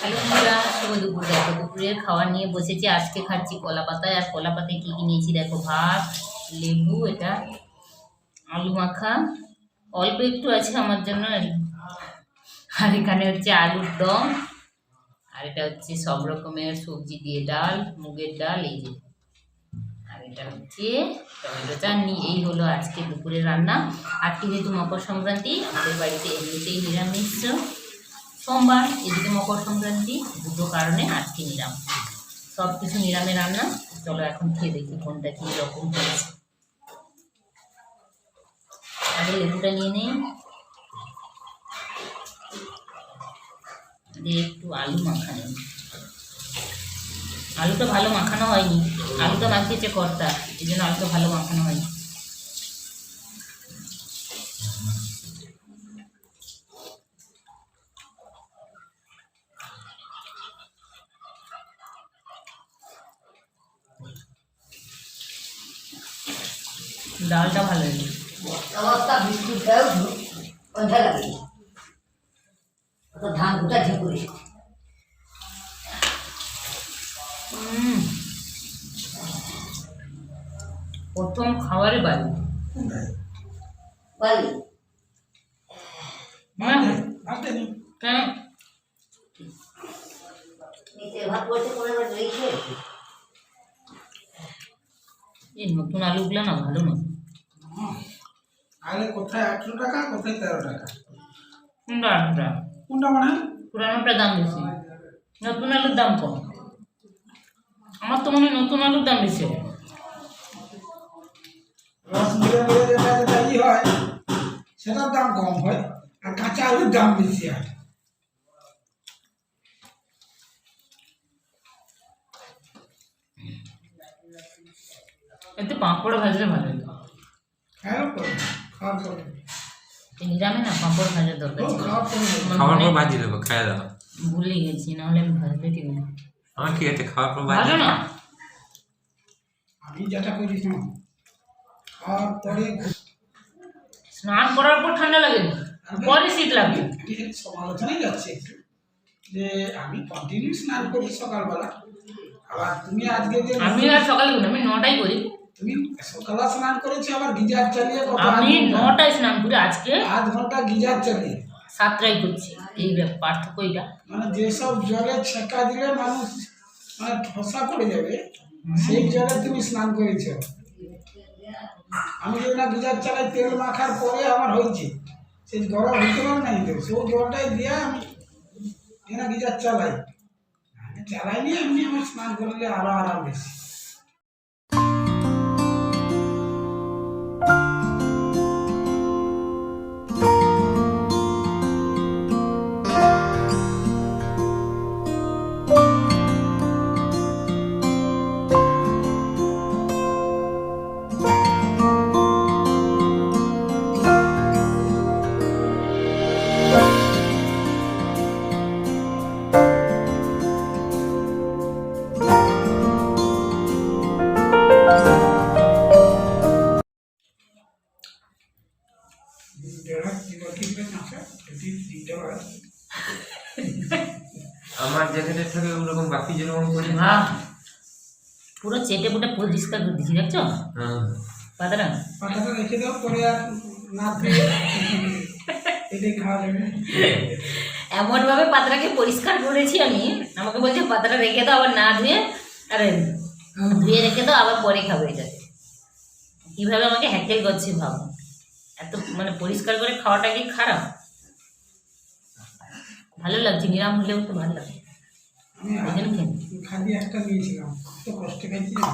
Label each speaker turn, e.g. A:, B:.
A: Hello বন্ধুরা, শুভ দুপুর। দেখো দুপুরের খাবার নিয়ে বসেছি। আজকে খাচ্ছি কলা পাতায়। আর কলা পাতায় কী কী নিয়েছি দেখো, ভাত, লেবু, এটা আলু মাখা, অল্প একটু আছে আমার জন্য, আর এখানে হচ্ছে আলুর দম, আর এটা হচ্ছে সব রকমের সবজি দিয়ে ডাল, মুগের ডাল, এই যে, আর এটা হচ্ছে টমেটো চাটনি। এই হলো আজকে দুপুরের রান্না। আজকে যেহেতু মকর সংক্রান্তি, আমাদের বাড়িতে এমনিতেই নিরামিষ সোমবার, এদিকে মকর সংক্রান্তি, দুটো কারণে আজকে নিরাম, সব কিছু নিরামে রান্না। চলো এখন খেয়ে দেখি কোনটা কী রকম হয়েছে। আগে লেবুটা নিয়ে নেই, দিয়ে একটু আলু মাখানো। আলুটা ভালো মাখানো হয়নি, আলুটা মাখিয়েছে কর্তা, এই জন্য আলুটা ভালো মাখানো হয়নি। ডালটা ভালো হয়েছে।
B: ধান গোটা ঠিক করিস।
A: প্রথম খাবারে বাড়ি
B: বালি
A: কেন
B: নিচে ভাত করতে করে রেখে
A: এই নতুন আলুগুলো না ভালো না।
C: আলু কোথায় 18 টাকা, কোথায় 13 টাকা?
A: কোনটা আলুটা?
C: কোনটা মানে?
A: পুরানোটার দাম বেশি, নতুন আলুর দাম কম। আমার তো মনে হয় নতুন আলুর দাম বেশি।
C: রস মিলে মিলে যেটা ই হয় সেটার দাম কম হয়, আর কাঁচা আলুর দাম বেশি হয়।
A: একটু পাঁপড় ভাজলে ভালো হতো।
C: খাওয়ার পরে খাওয়ার পরে
A: নিরামে না পাঁপড় ভাজার দরকার ছিল।
C: খাওয়ার পরে
D: খাবার পর ভাজি দেবো, খাইয়ে দাও।
A: ভুলে গেছি, নাহলে আমি ভাজলে ঠিক না।
D: আমার ঠিক আছে, খাওয়ার পর ভাজি
A: ভালো না।
C: আমি যেটা করি শোনো, খাওয়ার পরে
A: স্নান করার পর ঠান্ডা লাগে না, পরে শীত লাগে।
C: সমালোচনায় যাচ্ছে একটু যে আমি কন্টিনিউ স্নান করি সকালবেলা, আবার তুমি আজকে যে
A: আমি আর সকালে করি না, আমি 9টায় করি।
C: তুমি সকালে স্নান করেছো, আবার গিজার চালিয়ে
A: আমি 9টায় স্নান করি, আজকে
C: আধ ঘন্টা গিজার চালিয়ে
A: 7টায় করছি। এই পার্থক্য এটা।
C: মানে যেসব জলে ছেঁকা দিলে মানুষ মানে ঠসা পড়ে যাবে, সেই জলে তুমি স্নান করেছো। আমি যদি না গিজার চালাই, তেল মাখার পরে আমার হয়েছে, সেই গরম হইতে পারে নাই, তো সেই জলটাই দিয়ে আমি না গিজার চালাই। আমি চালাইনি, এমনি আমি স্নান করলে আরো আরাম বেশি।
D: আমার যেখানে থাকে ওরকম বাকি যেরকম করি না।
A: হ্যাঁ, পুরো চেটে পুটে পরিষ্কার করে দিচ্ছি, দেখছো
D: হ্যাঁ,
A: পাতাটা।
C: পাতাটা রেখে দাও, পরে আর না ধুয়ে এটাই খাওয়া যাবে।
A: এমন ভাবে পাতাটাকে পরিষ্কার করেছি আমি, আমাকে বলছে পাতাটা রেখে দাও, আবার না ধুয়ে, আরে ধুয়ে রেখে দাও, আবার পরে খাবে। এটাকে কিভাবে আমাকে হ্যাকেল করছে ভাবো। এত মানে পরিষ্কার করে খাওয়াটা কি খারাপ? ভালো লাগছে, নিরাম হলেও তো ভালো লাগে।
C: আমি
A: ওই জন্য খেয়ে
C: খালি একটা নিয়েছিলাম, তো কষ্ট খাইছি না।